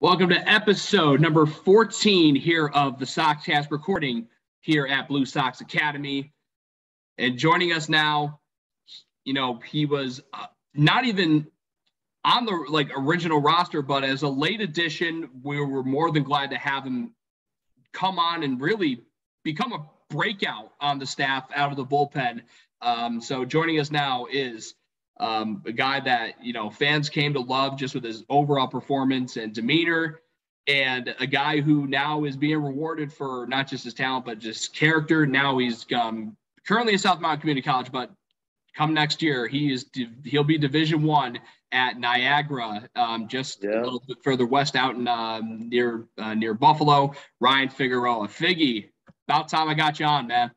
Welcome to episode number 14 here of the Soxcast, recording here at Blue Sox Academy. And joining us now, he was not even on the original roster, but as a late addition, we were more than glad to have him come on and really become a breakout on the staff out of the bullpen. So joining us now is a guy that, fans came to love just with his overall performance and demeanor, and a guy who now is being rewarded for not just his talent, but just character. Now he's currently at South Mountain Community College, but come next year, he'll be Division I at Niagara, just a little bit further west out in near Buffalo. Ryan Figueroa. Figgy, about time I got you on, man.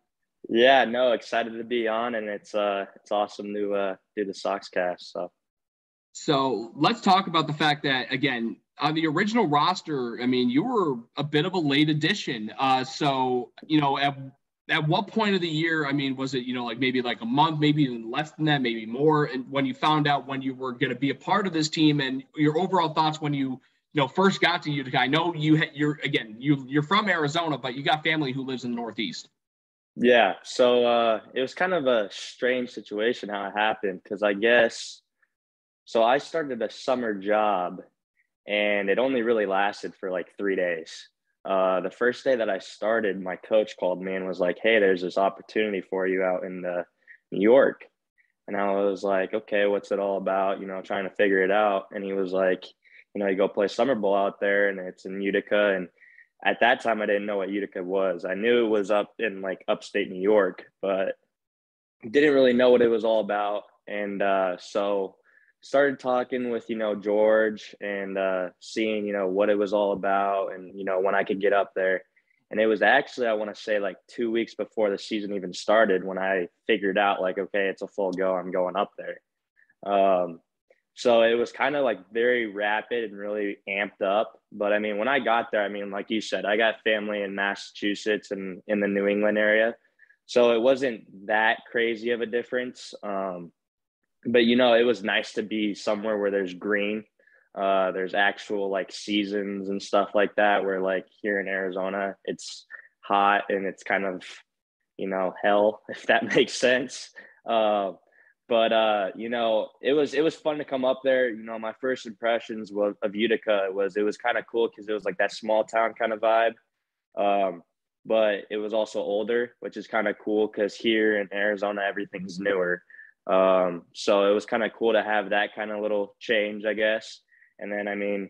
Yeah, no, excited to be on, and it's awesome to do the Soxcast. So let's talk about the fact that, again, on the original roster, I mean, you were a bit of a late addition. So at what point of the year, I mean, was it, maybe like a month, maybe even less than that, maybe more, and when you found out when you were going to be a part of this team, and your overall thoughts when you first got to Utica? I know you're from Arizona, but you got family who lives in the Northeast. Yeah, so it was kind of a strange situation how it happened, because I started a summer job, and it only really lasted for like 3 days. The first day that I started, my coach called me and was like, "Hey, there's this opportunity for you out in New York." And I was like, "Okay, what's it all about?" Trying to figure it out. And he was like, "You go play summer ball out there, and it's in Utica." And at that time, I didn't know what Utica was. I knew it was up in upstate New York, but didn't really know what it was all about. And so started talking with, George, and seeing, what it was all about, and, when I could get up there. And it was actually, I want to say 2 weeks before the season even started when I figured out okay, it's a full go. I'm going up there. So it was kind of very rapid and really amped up. But I mean, when I got there, I mean, like you said, I got family in Massachusetts and in the New England area. So it wasn't that crazy of a difference. But, it was nice to be somewhere where there's green. There's actual seasons and stuff like that, where here in Arizona, it's hot and it's kind of, hell, if that makes sense. But it was fun to come up there. My first impressions of Utica it was kind of cool because it was that small town kind of vibe. But it was also older, which is kind of cool because here in Arizona, everything's newer. So it was kind of cool to have that kind of little change, I guess. And then, I mean,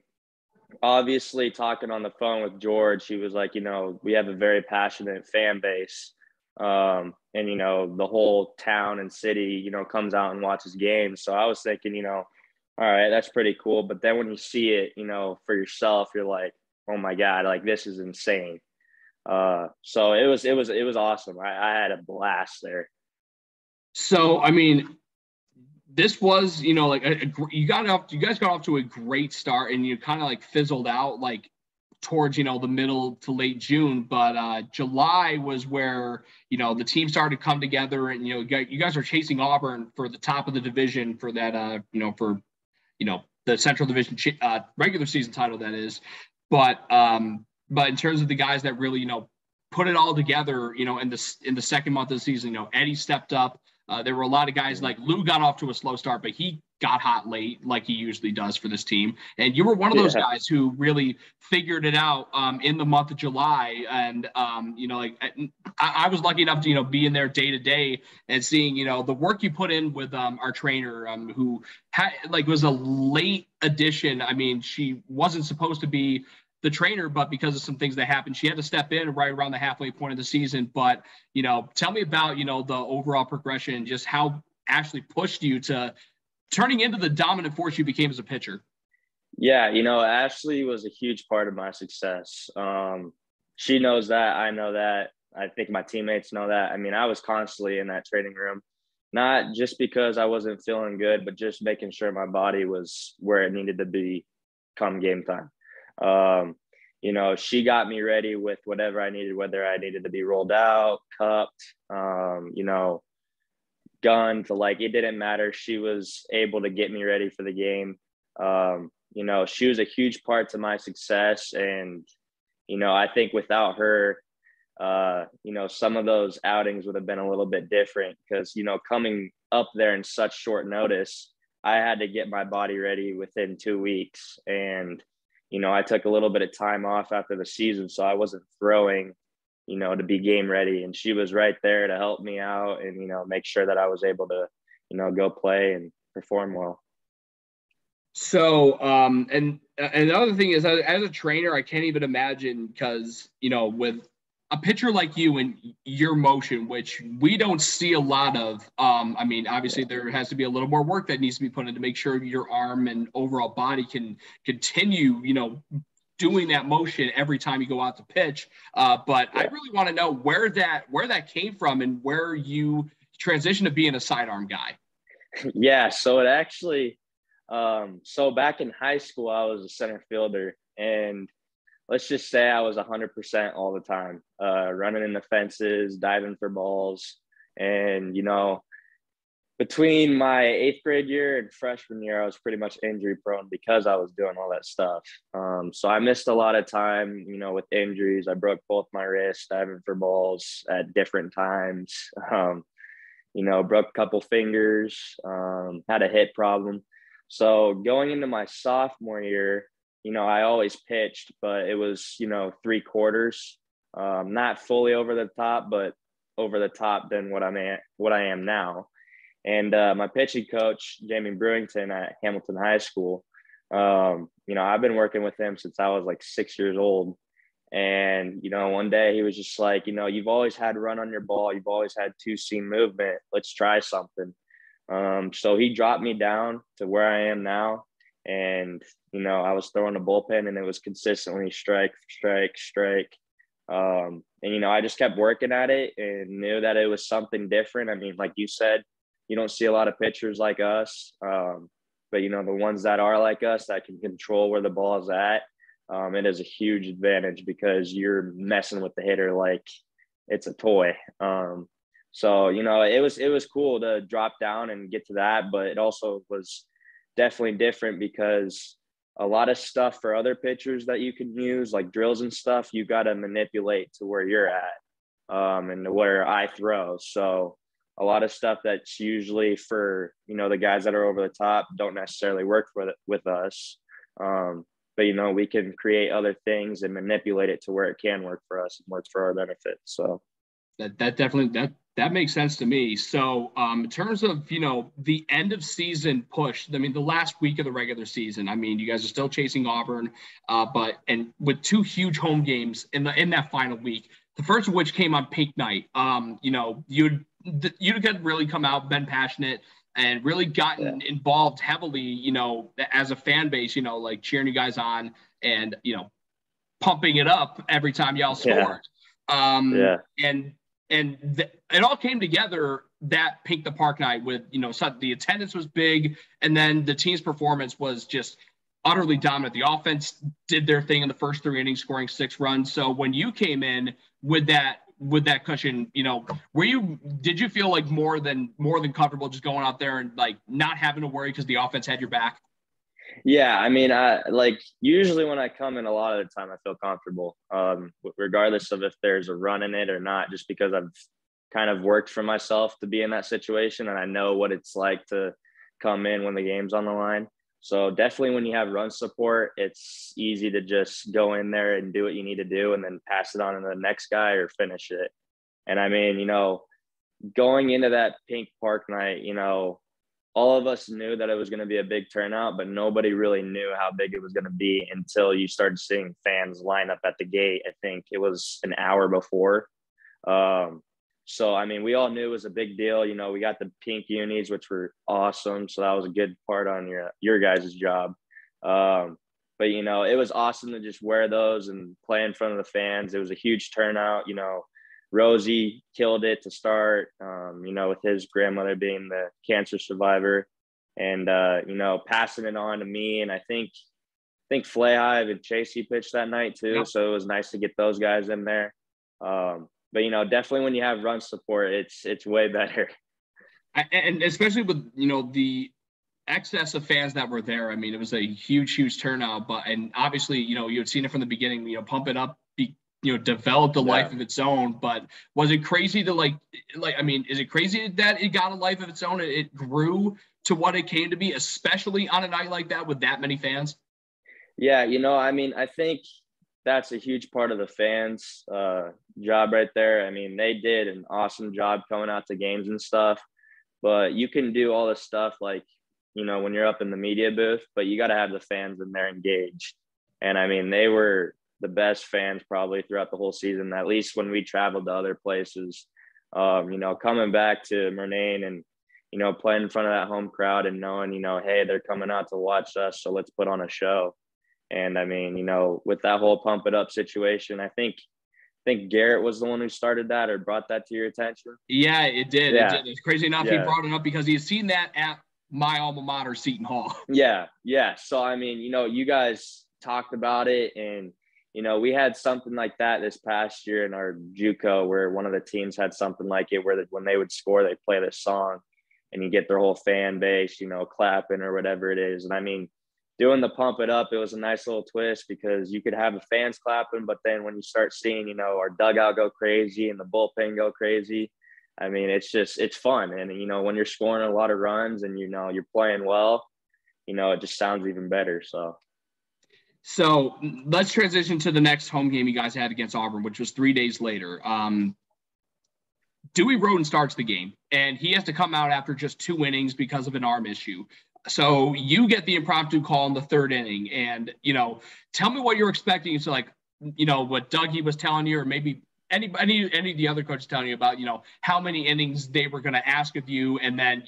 obviously talking on the phone with George, he was like, we have a very passionate fan base. And, the whole town and city, comes out and watches games. So I was thinking, all right, that's pretty cool. But then when you see it, for yourself, you're like, oh my God, this is insane. So it was awesome. I had a blast there. So, I mean, this was, you guys got off to a great start, and you kind of fizzled out towards, the middle to late June, but July was where, the team started to come together, and, you guys are chasing Auburn for the top of the division for that, the Central Division regular season title, that is. But in terms of the guys that really, put it all together, in the second month of the season, Eddie stepped up. There were a lot of guys Lou got off to a slow start, but he got hot late like he usually does for this team. And you were one of those guys who really figured it out in the month of July. And, I was lucky enough to, be in there day to day and seeing, the work you put in with our trainer who was a late addition. I mean, she wasn't supposed to be the trainer, but because of some things that happened, she had to step in right around the halfway point of the season. But, tell me about, the overall progression and just how Ashley pushed you to turning into the dominant force you became as a pitcher. Yeah, Ashley was a huge part of my success. She knows that. I know that. I think my teammates know that. I mean, I was constantly in that training room, not just because I wasn't feeling good, but just making sure my body was where it needed to be come game time. She got me ready with whatever I needed, whether I needed to be rolled out, cupped, gunned, it didn't matter. She was able to get me ready for the game. she was a huge part to my success. And, I think without her, some of those outings would have been a little bit different because, coming up there in such short notice, I had to get my body ready within 2 weeks. And, I took a little bit of time off after the season, so I wasn't throwing, to be game ready. And she was right there to help me out and, make sure that I was able to, go play and perform well. So, and the other thing is, as a trainer, I can't even imagine because, with a pitcher like you and your motion, which we don't see a lot of, I mean, obviously there has to be a little more work that needs to be put in to make sure your arm and overall body can continue, doing that motion every time you go out to pitch. But I really want to know where that came from and where you transitioned to being a sidearm guy. Yeah. So it actually, so back in high school, I was a center fielder, and let's just say I was 100% all the time, running in the fences, diving for balls. And, between my 8th grade year and freshman year, I was pretty much injury prone because I was doing all that stuff. So I missed a lot of time, with injuries. I broke both my wrists diving for balls at different times. Broke a couple fingers, had a hip problem. So going into my sophomore year, I always pitched, but it was, 3/4, not fully over the top, but over the top than what I am now. And my pitching coach, Jamie Brewington at Hamilton High School, I've been working with him since I was like 6 years old. And, one day he was just like, you've always had run on your ball. You've always had two-seam movement. Let's try something. So he dropped me down to where I am now. And, I was throwing a bullpen and it was consistently strike. And, I just kept working at it and knew that it was something different. I mean, like you said, you don't see a lot of pitchers like us. But, the ones that are like us that can control where the ball is at, it is a huge advantage because you're messing with the hitter like it's a toy. So, it was cool to drop down and get to that, but it also was definitely different because a lot of stuff for other pitchers that you can use, like drills and stuff, you got to manipulate to where you're at, and where I throw. So a lot of stuff that's usually for, the guys that are over the top don't necessarily work with us. But, we can create other things and manipulate it to where it can work for us and works for our benefit. So that definitely that makes sense to me. So in terms of, the end of season push, I mean, the last week of the regular season, I mean, you guys are still chasing Auburn, and with 2 huge home games in that final week, the first of which came on Pink Night. You'd really come out, been passionate, and really gotten involved heavily, as a fan base, like cheering you guys on and, pumping it up every time y'all scored. And it all came together that Pink the Park night with, the attendance was big. And then the team's performance was just utterly dominant. The offense did their thing in the first 3 innings, scoring 6 runs. So when you came in with that cushion, did you feel like more than comfortable just going out there and like not having to worry because the offense had your back? Yeah, I mean, usually when I come in, a lot of the time I feel comfortable, regardless of if there's a run in it or not, just because I've kind of worked for myself to be in that situation and I know what it's like to come in when the game's on the line. So definitely when you have run support, it's easy to just go in there and do what you need to do and then pass it on to the next guy or finish it. And I mean, going into that Pink Park night, all of us knew that it was going to be a big turnout, but nobody really knew how big it was going to be until you started seeing fans line up at the gate. I think it was an hour before. So, I mean, we all knew it was a big deal. We got the pink unis, which were awesome. So that was a good part on your guys' job. But, it was awesome to just wear those and play in front of the fans. It was a huge turnout. Rosie killed it to start, with his grandmother being the cancer survivor and, passing it on to me. And I think Flayhive and Chasey pitched that night too. Yep. So it was nice to get those guys in there. But, definitely when you have run support, it's way better. And especially with, excess of fans that were there. I mean, it was a huge turnout, and obviously, you had seen it from the beginning, Pump It Up, developed a life of its own. But was it crazy to I mean, is it crazy that it got a life of its own? It grew to what it came to be, especially on a night like that with that many fans? Yeah, I mean, I think that's a huge part of the fans' job right there. I mean, they did an awesome job coming out to games and stuff, but you can do all this stuff like, when you're up in the media booth, but you got to have the fans in there engaged. And I mean, they were the best fans probably throughout the whole season, at least when we traveled to other places. Coming back to Murnane and, playing in front of that home crowd and knowing, hey, they're coming out to watch us, so let's put on a show. And I mean, with that whole Pump It Up situation, I think Garrett was the one who started that or brought that to your attention. Yeah, it did. Yeah. It did. It's crazy enough. He brought it up because he's seen that at my alma mater, Seton Hall. Yeah. So, I mean, you guys talked about it, and, we had something like that this past year in our JUCO where one of the teams had something like it where when they would score, they play this song and you get their whole fan base, clapping or whatever it is. And I mean, doing the Pump It Up, it was a nice little twist because you could have the fans clapping, but then when you start seeing, our dugout go crazy and the bullpen go crazy, I mean, it's fun. And, when you're scoring a lot of runs and, you're playing well, it just sounds even better. So let's transition to the next home game you guys had against Auburn, which was 3 days later. Dewey Roden starts the game, and he has to come out after just 2 innings because of an arm issue. So you get the impromptu call in the 3rd inning, and, tell me what you're expecting. So, what Dougie was telling you, or maybe any of the other coaches telling you about, how many innings they were going to ask of you, and then,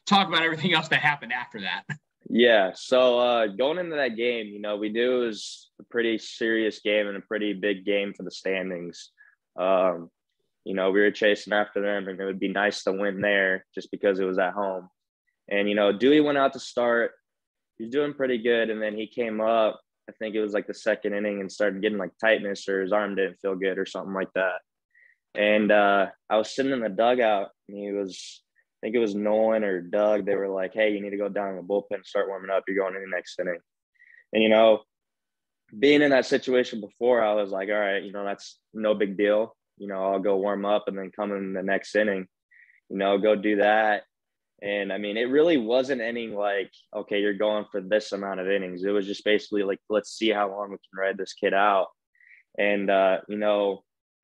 talk about everything else that happened after that. Yeah. So going into that game, we knew it was a pretty serious game and a pretty big game for the standings. We were chasing after them, and it would be nice to win there just because it was at home. And, Dewey went out to start. He was doing pretty good. And then he came up, I think it was like the 2nd inning, and started getting like tightness, or his arm didn't feel good or something like that. And I was sitting in the dugout, and I think it was Nolan or Doug. They were like, hey, you need to go down in the bullpen and start warming up. You're going in the next inning. And, being in that situation before, I was like, all right, that's no big deal. I'll go warm up and then come in the next inning, go do that. And I mean, it really wasn't any like, okay, you're going for this amount of innings. It was just basically like, let's see how long we can ride this kid out. And,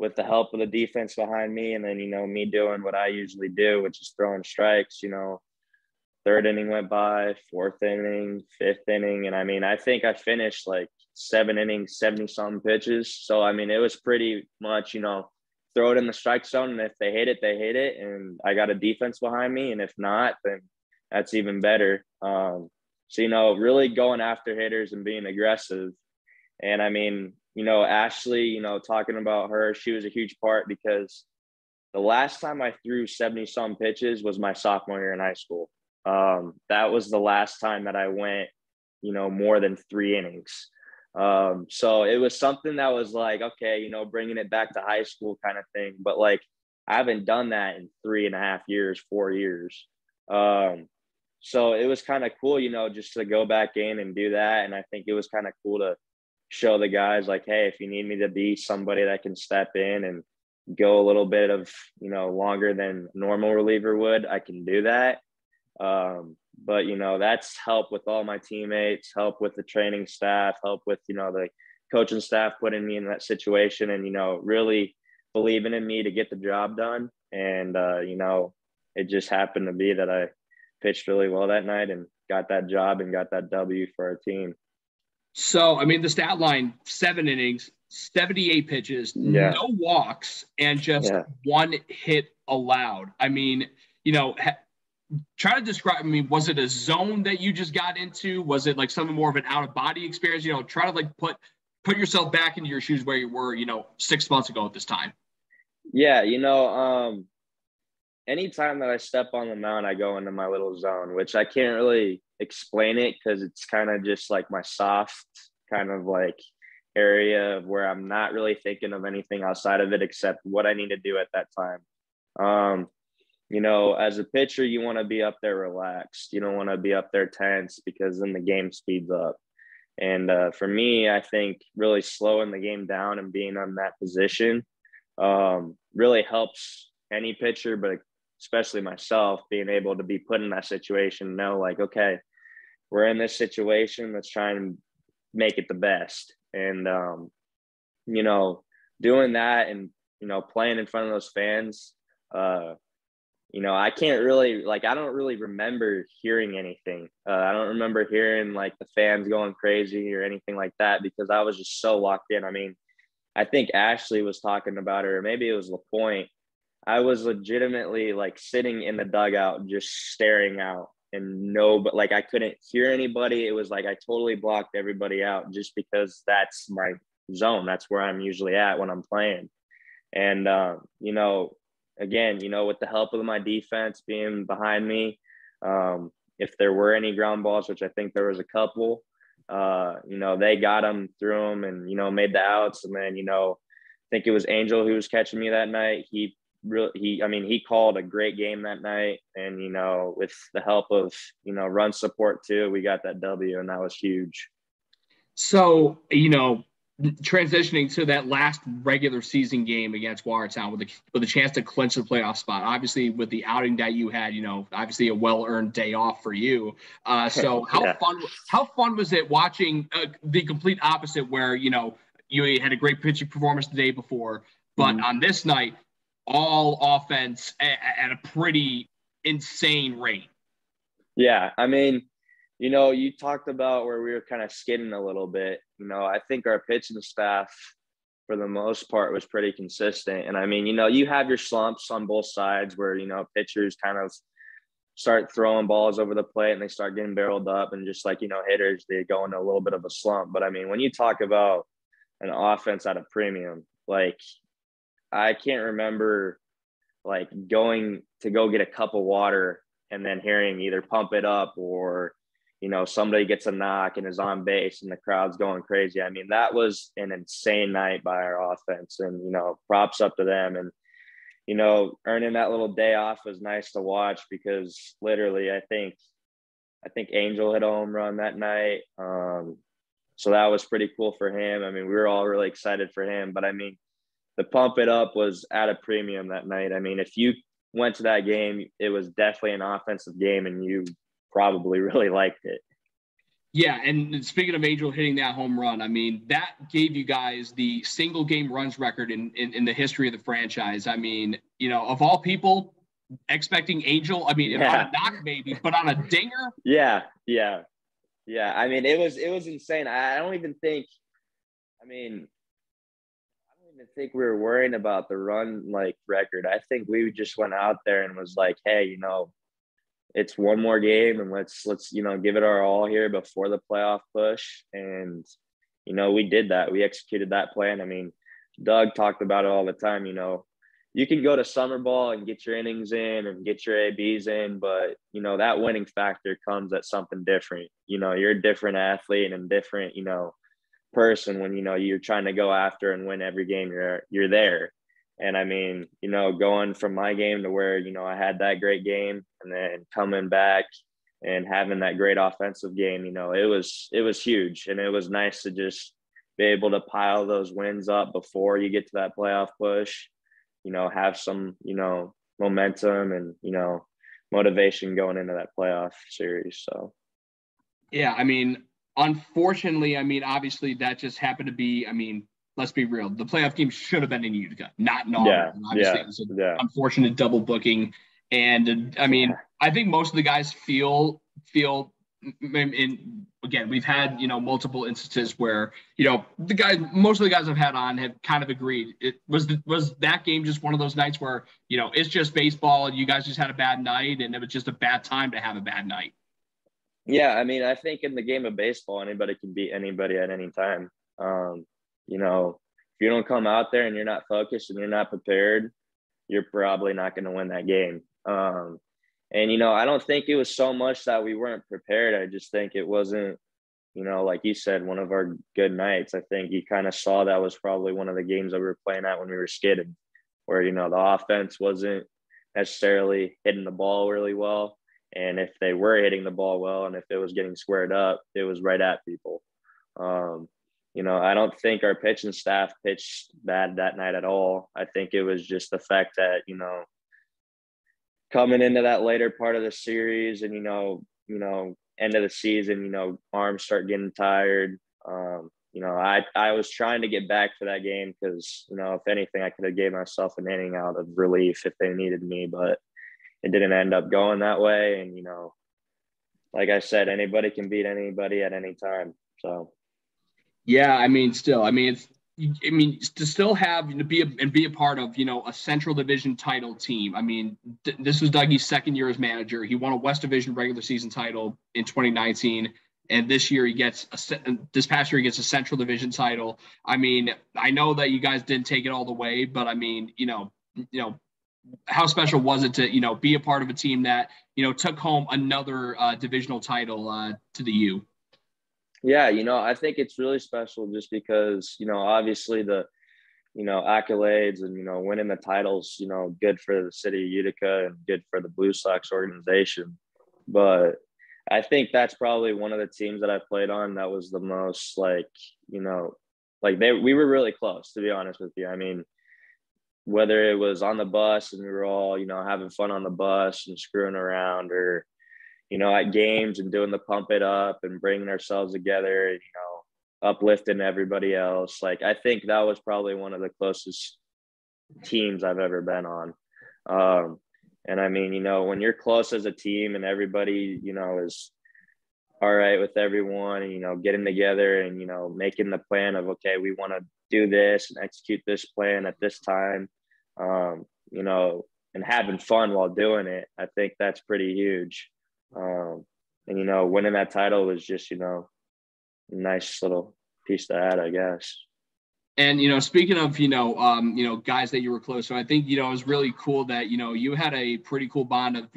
with the help of the defense behind me, and then, me doing what I usually do, which is throwing strikes, 3rd inning went by, 4th inning, 5th inning. And I mean, I think I finished like 7 innings, 70-something pitches. So, I mean, it was pretty much, throw it in the strike zone, and if they hit it, they hit it. And I got a defense behind me. And if not, then that's even better. So, really going after hitters and being aggressive. And I mean, Ashley, talking about her, she was a huge part because the last time I threw 70-some pitches was my sophomore year in high school. That was the last time that I went, more than 3 innings. So it was something that was like, okay, bringing it back to high school kind of thing. But like, I haven't done that in 3.5 years, 4 years. So it was kind of cool, just to go back in and do that. And I think it was kind of cool to show the guys like, hey, if you need me to be somebody that can step in and go a little bit of, longer than normal reliever would, I can do that. But, that's help with all my teammates, help with the training staff, help with, the coaching staff putting me in that situation and, really believing in me to get the job done. And, it just happened to be that I pitched really well that night and got that job and got that W for our team. So, I mean, the stat line, 7 innings, 78 pitches, no walks, and just 1 hit allowed. I mean, try to describe, was it a zone that you just got into? Was it like something more of an out-of-body experience? Try to like put yourself back into your shoes where you were, 6 months ago at this time. Yeah, anytime that I step on the mound, I go into my little zone, which I can't really explain it because it's kind of just like my soft kind of like area of where I'm not really thinking of anything outside of it except what I need to do at that time. as a pitcher, you want to be up there relaxed. You don't want to be up there tense because then the game speeds up. And for me, I think really slowing the game down and being on that position really helps any pitcher, but especially myself, being able to be put in that situation, know like, okay, we're in this situation. Let's try and make it the best. And, doing that and, playing in front of those fans, I can't really, I don't really remember hearing anything. I don't remember hearing like the fans going crazy or anything like that because I was just so locked in. I mean, I think Ashley was talking about it, or maybe it was LaPointe. I was legitimately like sitting in the dugout, just staring out but like I couldn't hear anybody. It was like I totally blocked everybody out just because that's my zone. That's where I'm usually at when I'm playing. And, again, with the help of my defense being behind me, if there were any ground balls, which I think there was a couple, they got them, threw them, and, made the outs. And then, I think it was Angel who was catching me that night. He called a great game that night. And, with the help of, run support too, we got that W, and that was huge. So, transitioning to that last regular season game against Watertown with a chance to clinch the playoff spot, obviously with the outing that you had, obviously a well-earned day off for you. So how fun was it watching the complete opposite where, you had a great pitching performance the day before, but on this night, all offense at a pretty insane rate. Yeah. I mean, you talked about where we were kind of skidding a little bit. I think our pitching staff, for the most part, was pretty consistent. And I mean, you have your slumps on both sides where, pitchers kind of start throwing balls over the plate and they start getting barreled up, and just like, hitters, they go into a little bit of a slump. But I mean, when you talk about an offense at a premium, like I can't remember like going to go get a cup of water and then hearing either pump it up or, somebody gets a knock and is on base and the crowd's going crazy. I mean, that was an insane night by our offense, and, props up to them. And, earning that little day off was nice to watch because literally I think Angel hit a home run that night. So that was pretty cool for him. I mean, we were all really excited for him, but I mean, the pump it up was at a premium that night. I mean, if you went to that game, it was definitely an offensive game and you probably really liked it. Yeah, and speaking of Angel hitting that home run, I mean, that gave you guys the single game runs record in the history of the franchise. I mean, of all people, expecting Angel, I mean, on a knock maybe, but on a dinger? Yeah. I mean, it was insane. I don't even think we were worrying about the run record. I think we just went out there and was like, hey, it's one more game and let's give it our all here before the playoff push. And we did that. We executed that plan. I mean, Doug talked about it all the time. You can go to summer ball and get your innings in and get your ABs in, but that winning factor comes at something different. You're a different athlete and different person when you're trying to go after and win every game you're there. And I mean, going from my game to where, I had that great game and then coming back and having that great offensive game, it was huge. And it was nice to just be able to pile those wins up before you get to that playoff push, have some, momentum and, motivation going into that playoff series. So, yeah, I mean, unfortunately, I mean, obviously that just happened to be, I mean, let's be real. The playoff game should have been in Utica, not in Auburn. Yeah, obviously, it was an unfortunate double booking. And I mean, I think most of the guys feel again, we've had, multiple instances where, most of the guys I've had on have kind of agreed. It was that game just one of those nights where, it's just baseball and you guys just had a bad night and it was just a bad time to have a bad night. Yeah. I mean, I think in the game of baseball, anybody can beat anybody at any time. If you don't come out there and you're not focused and you're not prepared, you're probably not going to win that game. And, I don't think it was so much that we weren't prepared. I just think it wasn't, like you said, one of our good nights. I think you kind of saw that was probably one of the games that we were playing at when we were skidding, where, the offense wasn't necessarily hitting the ball really well. And if they were hitting the ball well and if it was getting squared up, it was right at people. I don't think our pitching staff pitched bad that night at all. I think it was just the fact that, coming into that later part of the series and, end of the season, arms start getting tired. I was trying to get back for that game because, if anything, I could have gave myself an inning out of relief if they needed me, but it didn't end up going that way. And, like I said, anybody can beat anybody at any time. So. Yeah, to still have to be a part of a Central Division title team. This was Dougie's second year as manager. He won a West Division regular season title in 2019, and this past year he gets a Central Division title. I know that you guys didn't take it all the way, but how special was it to be a part of a team that took home another divisional title to the U? Yeah, I think it's really special just because, obviously the, accolades and, winning the titles, good for the city of Utica and good for the Blue Sox organization. But I think that's probably one of the teams that I played on that was the most we were really close, to be honest with you. Whether it was on the bus and we were all, having fun on the bus and screwing around, or at games and doing the pump it up and bringing ourselves together, uplifting everybody else. I think that was probably one of the closest teams I've ever been on. When you're close as a team and everybody, is all right with everyone and, getting together and, making the plan of, okay, we want to do this and execute this plan at this time, and having fun while doing it, I think that's pretty huge. Winning that title was just, a nice little piece to add, I guess. And, speaking of, guys that you were close to, I think, it was really cool that, you had a pretty cool bond of,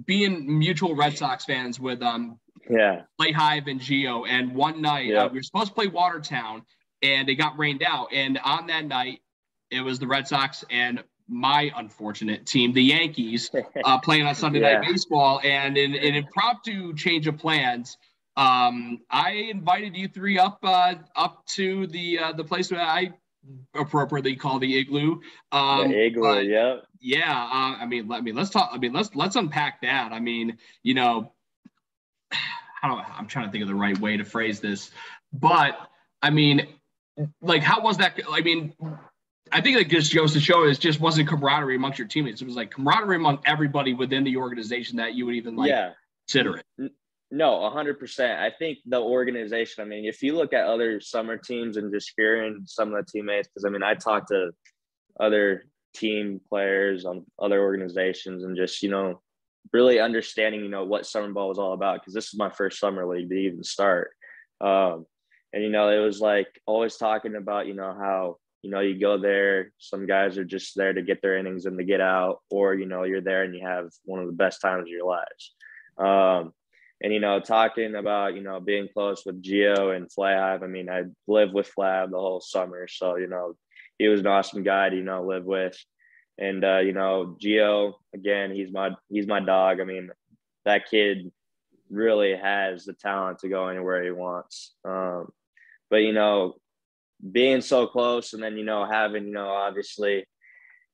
being mutual Red Sox fans with Play Hive and Gio. And one night we were supposed to play Watertown and it got rained out. And on that night, it was the Red Sox and my unfortunate team, the Yankees, playing on Sunday Night Baseball. And in an impromptu change of plans, I invited you three up to the place that I appropriately call the Igloo. The Igloo, yeah. Yeah. Let's talk. Let's unpack that. I'm trying to think of the right way to phrase this, but how was that? I think it just goes to show it just wasn't camaraderie amongst your teammates. It was camaraderie among everybody within the organization that you would even consider it. No, 100%. I think the organization, if you look at other summer teams and just hearing some of the teammates, because I talked to other team players on other organizations and just, really understanding, what summer ball was all about, because this is my first summer league to even start. And, it was always talking about, how, you go there, some guys are just there to get their innings and to get out, or, you're there and you have one of the best times of your lives. And, talking about, being close with Gio and Flab. I lived with Flab the whole summer. So, he was an awesome guy to, live with. And, Gio, again, he's my dog. That kid really has the talent to go anywhere he wants. But, being so close and then, having, obviously,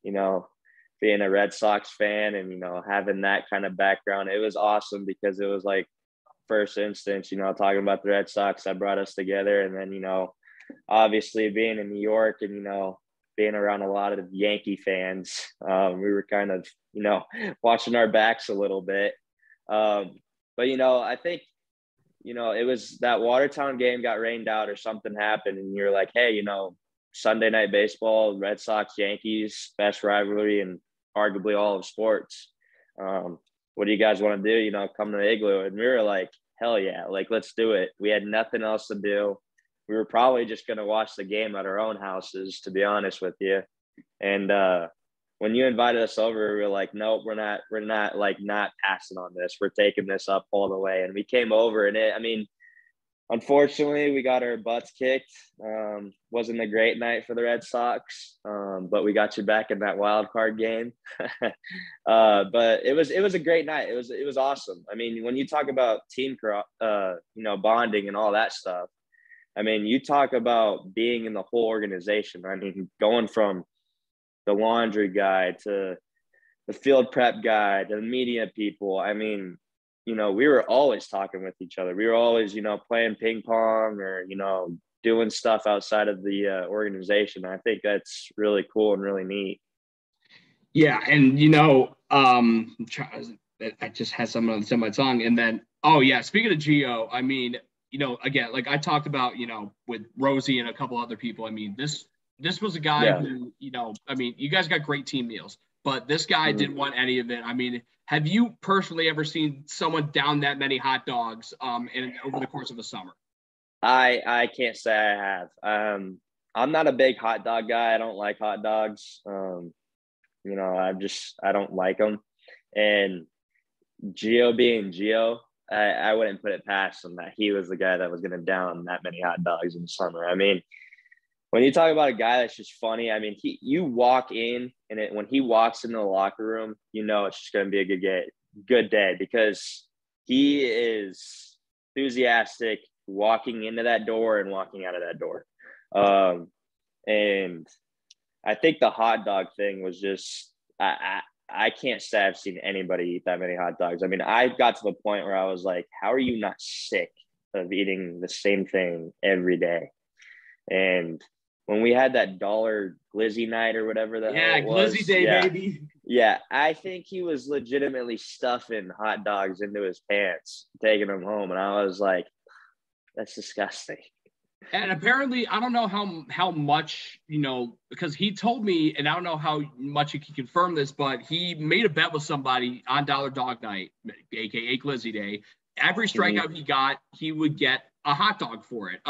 being a Red Sox fan and, having that kind of background, it was awesome because it was first instance, talking about the Red Sox that brought us together. And then, obviously being in New York and, being around a lot of Yankee fans, we were kind of, watching our backs a little bit. But, I think, it was that Watertown game got rained out or something happened. And you're like, hey, Sunday Night Baseball, Red Sox, Yankees, best rivalry and arguably all of sports. What do you guys want to do? Come to the Igloo. And we were like, hell yeah, let's do it. We had nothing else to do. We were probably just going to watch the game at our own houses, to be honest with you. And when you invited us over, we were like, nope, we're not not passing on this. We're taking this up all the way. And we came over and unfortunately, we got our butts kicked. Wasn't a great night for the Red Sox, but we got you back in that wild card game. But it was a great night. It was awesome. I mean, when you talk about team, bonding and all that stuff, I mean, you talk about being in the whole organization. I mean, going from the laundry guy to the field prep guy to the media people. I mean, we were always talking with each other. We were always, playing ping pong or, doing stuff outside of the organization. I think that's really cool and really neat. Yeah. And, I just had something on the tip of my tongue. And then, speaking of Gio, I mean, again, like I talked about, with Rosie and a couple other people, I mean, this was a guy who, I mean, you guys got great team meals, but this guy didn't want any of it. I mean, have you personally ever seen someone down that many hot dogs over the course of a summer? I can't say I have. I'm not a big hot dog guy. I don't like hot dogs. I don't like them. And Gio being Gio, I wouldn't put it past him that he was the guy that was going to down that many hot dogs in the summer. I mean, when you talk about a guy that's just funny, I mean, you walk in and when he walks into the locker room, it's just going to be a good day because he is enthusiastic walking into that door and walking out of that door. And I think the hot dog thing was just, I can't say I've seen anybody eat that many hot dogs. I mean, I got to the point where I was like, how are you not sick of eating the same thing every day? And when we had that dollar glizzy night or whatever the hell it was. Glizzy day, baby. Yeah, I think he was legitimately stuffing hot dogs into his pants, taking them home. And I was like, that's disgusting. And apparently, I don't know how much, because he told me, and I don't know how much you can confirm this, but he made a bet with somebody on Dollar Dog Night, aka Glizzy Day. Every strikeout he got, he would get a hot dog for it.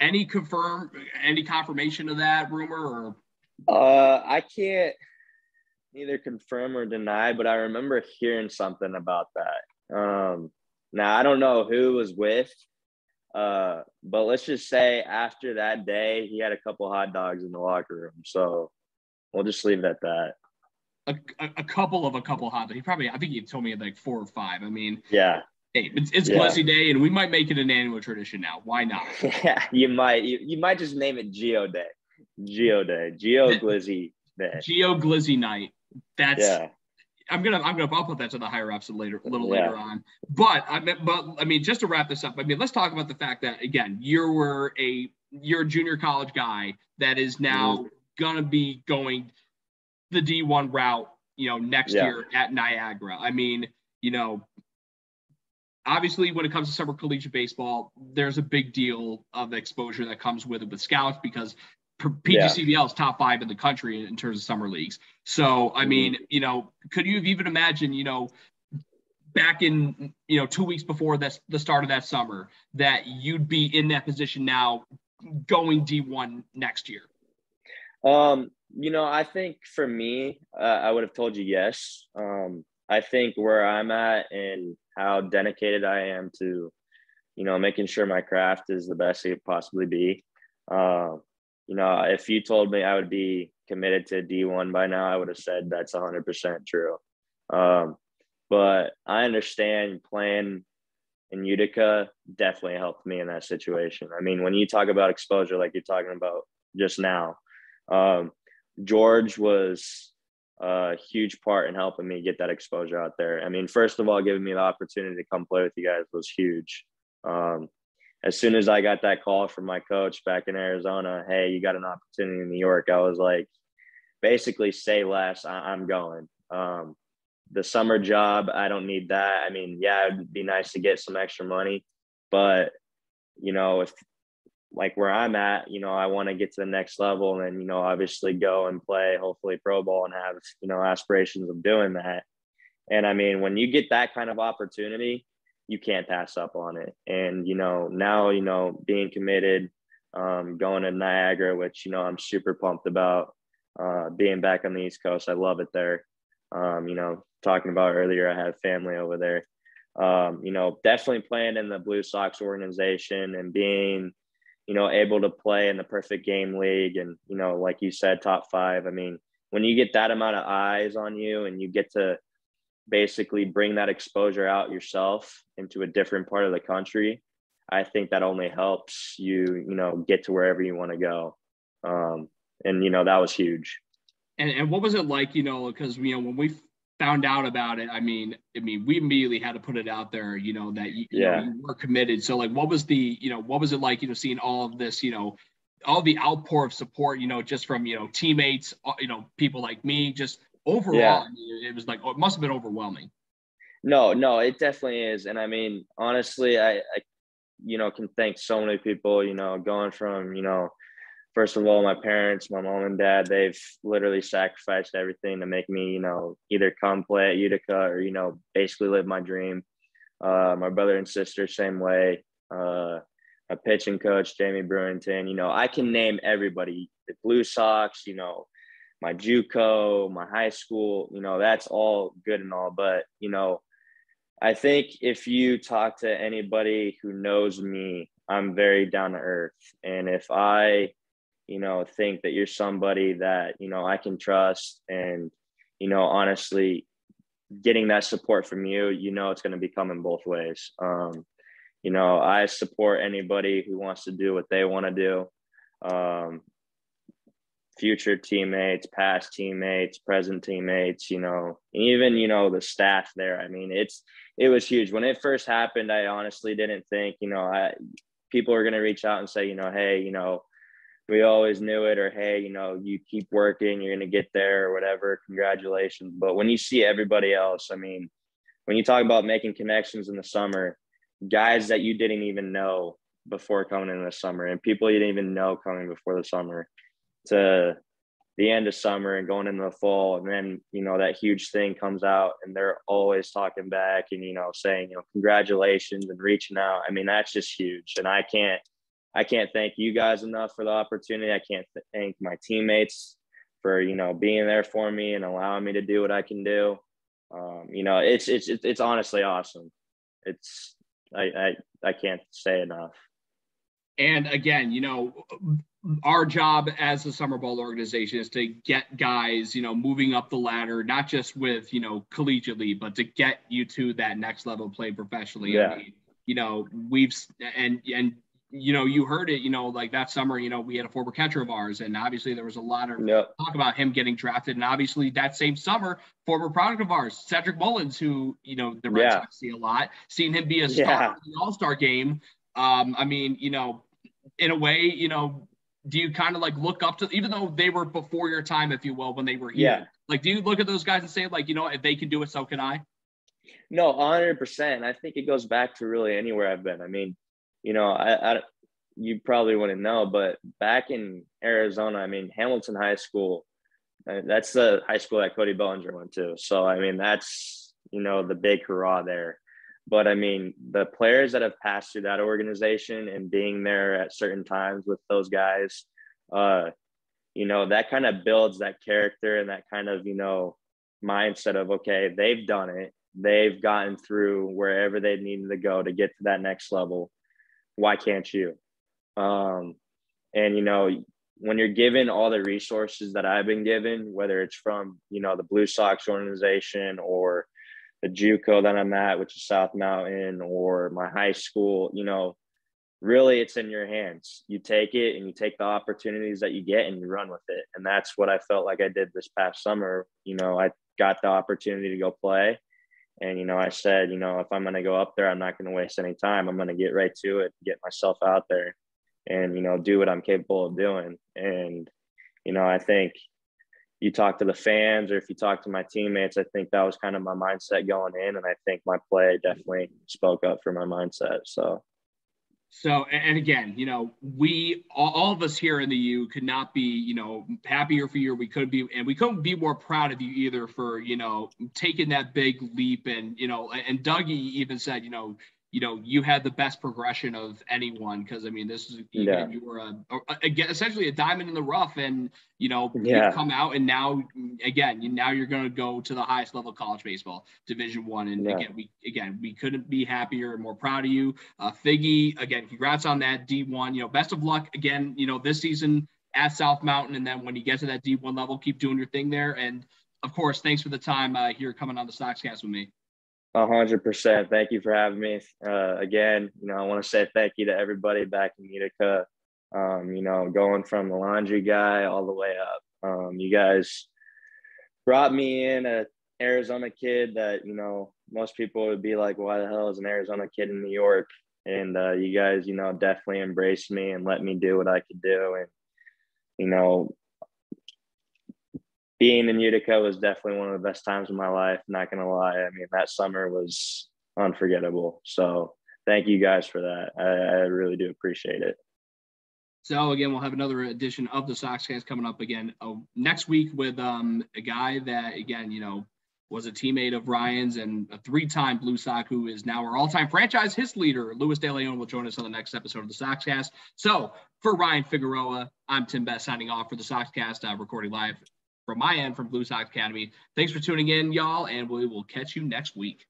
Any confirmation of that rumor or? I can't neither confirm or deny, but I remember hearing something about that. Now I don't know who was with. But let's just say after that day, he had a couple hot dogs in the locker room. So we'll just leave it at that. A couple hot dogs. I think he told me like 4 or 5. I mean, yeah. Hey, it's Glizzy Day, and we might make it an annual tradition now. Why not? Yeah, you might just name it Gio Day. Gio Glizzy Day. Gio Glizzy Night. I'll put that to the higher ups later on. But I mean, just to wrap this up, I mean, let's talk about the fact that again, you're a junior college guy that is now gonna be going the D1 route, next year at Niagara. I mean, obviously when it comes to summer collegiate baseball, there's a big deal of exposure that comes with it with scouts because PGCBL is top 5 in the country in terms of summer leagues. So, I mean, could you have even imagined, back in, 2 weeks before the start of that summer, that you'd be in that position now going D1 next year? I think for me, I would have told you yes. I think where I'm at and how dedicated I am to, making sure my craft is the best it could possibly be. If you told me I would be committed to D1 by now, I would have said that's 100% true. But I understand playing in Utica definitely helped me in that situation. I mean, when you talk about exposure, like you're talking about just now, George was a huge part in helping me get that exposure out there. I mean, first of all, giving me the opportunity to come play with you guys was huge. As soon as I got that call from my coach back in Arizona, hey, you got an opportunity in New York, I was like, basically say less, I'm going. The summer job, I don't need that. I mean, yeah, it'd be nice to get some extra money, but, if like where I'm at, I want to get to the next level and, obviously go and play, hopefully pro ball and have, aspirations of doing that. And I mean, when you get that kind of opportunity, you can't pass up on it. And, now, being committed, going to Niagara, which, I'm super pumped about, being back on the East Coast. I love it there. Talking about earlier, I have family over there. Definitely playing in the Blue Sox organization and being, able to play in the Perfect Game League and, like you said, top 5. I mean, when you get that amount of eyes on you and you get to basically bring that exposure out yourself into a different part of the country, I think that only helps you, get to wherever you want to go. That was huge. And what was it like, because, when we found out about it, I mean, we immediately had to put it out there, that, you were committed. So like, what was it like, seeing all of this, all the outpour of support, just from, teammates, people like me, just overall, Yeah. I mean, it was like, it must've been overwhelming. No, it definitely is. And I mean, honestly, I can thank so many people, going from, first of all, my parents, my mom and dad, they've literally sacrificed everything to make me, either come play at Utica or, basically live my dream. My brother and sister, same way. My pitching coach, Jamie Brewington, I can name everybody, the Blue Sox, my JUCO, my high school, that's all good and all. But, I think if you talk to anybody who knows me, I'm very down to earth. And if I, think that you're somebody that, I can trust and, honestly, getting that support from you, it's going to be coming both ways. I support anybody who wants to do what they want to do. Future teammates, past teammates, present teammates, even, the staff there. I mean, it was huge. When it first happened, I honestly didn't think, people are going to reach out and say, hey, we always knew it, or, hey, you keep working, you're going to get there or whatever. Congratulations. But when you see everybody else, I mean, when you talk about making connections in the summer, guys that you didn't even know before coming in the summer and people you didn't even know coming before the summer to the end of summer and going into the fall. And then, that huge thing comes out and they're always talking back and, saying, congratulations and reaching out. I mean, that's just huge. And I can't thank you guys enough for the opportunity. I can't thank my teammates for, being there for me and allowing me to do what I can do. It's honestly awesome. I can't say enough. And again, our job as the Summer Ball organization is to get guys, moving up the ladder, not just with, collegiately, but to get you to that next level of play professionally. Yeah. I mean, you heard it, like that summer, we had a former catcher of ours, and obviously there was a lot of talk about him getting drafted. And obviously that same summer, former product of ours, Cedric Mullins, who, the Red Sox see a lot, seeing him be a star in the All-Star game. I mean, in a way, do you kind of like look up to, even though they were before your time, if you will, when they were here, like, do you look at those guys and say, like, if they can do it, so can I? No, 100%. I think it goes back to really anywhere I've been. I mean, you probably wouldn't know, but back in Arizona, I mean, Hamilton High School, that's the high school that Cody Bellinger went to. So, I mean, that's, the big hurrah there. But I mean, the players that have passed through that organization and being there at certain times with those guys, that kind of builds that character and that kind of, mindset of, okay, they've done it. They've gotten through wherever they needed to go to get to that next level. Why can't you? And, when you're given all the resources that I've been given, whether it's from, the Blue Sox organization or the JUCO that I'm at, which is South Mountain, or my high school, really it's in your hands. You take it and you take the opportunities that you get and you run with it. And that's what I felt like I did this past summer. I got the opportunity to go play. And, I said, if I'm going to go up there, I'm not going to waste any time. I'm going to get right to it, get myself out there and, do what I'm capable of doing. And, I think you talk to the fans or if you talk to my teammates, I think that was kind of my mindset going in. And I think my play definitely spoke up for my mindset. So, and again, we, all of us here in the U could not be, happier for you. We couldn't be more proud of you either for, taking that big leap. And, and Dougie even said, you know, you had the best progression of anyone. Cause I mean, this is, again, you were again, essentially a diamond in the rough, and, you know, you've come out, and now again, now you're going to go to the highest level of college baseball, Division I. And again, we couldn't be happier and more proud of you. Figgy, again, congrats on that D1, you know, best of luck again, you know, this season at South Mountain. And then when you get to that D1 level, keep doing your thing there. And of course, thanks for the time here coming on the Soxcast with me. 100%. Thank you for having me. Again, you know, I want to say thank you to everybody back in Utica. You know, going from the laundry guy all the way up. You guys brought me in, a Arizona kid that, you know, most people would be like, why the hell is an Arizona kid in New York? And you guys, you know, definitely embraced me and let me do what I could do. And, you know, being in Utica was definitely one of the best times of my life. Not going to lie. I mean, that summer was unforgettable. So thank you guys for that. I really do appreciate it. So again, we'll have another edition of the Soxcast coming up again next week with a guy that, again, you know, was a teammate of Ryan's and a 3-time Blue Sox, who is now our all-time franchise hit leader. Louis De Leon will join us on the next episode of the Soxcast. So for Ryan Figueroa, I'm Tim Best signing off for the Soxcast, recording live from my end from Blue Sox Academy. Thanks for tuning in, y'all, and we will catch you next week.